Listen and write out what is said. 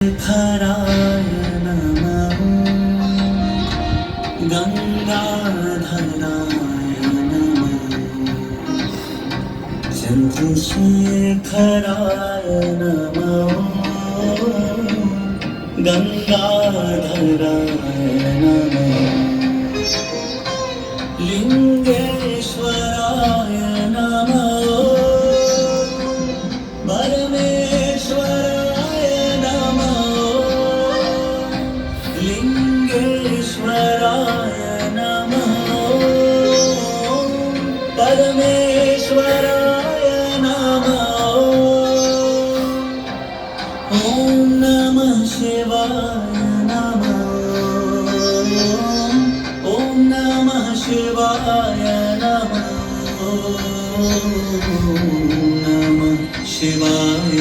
शेखराय नमः गंगाधराय नमः चंद्रशेखराय नमः गंगाधराय नमः लिंगेश्वराय नमः परमेश्वराय नमः लिंगेश्वराय नमः परमेश्वराय नमः ॐ नमः शिवाय नमः ॐ नमः शिवाय नमः ॐ नमः शिवाय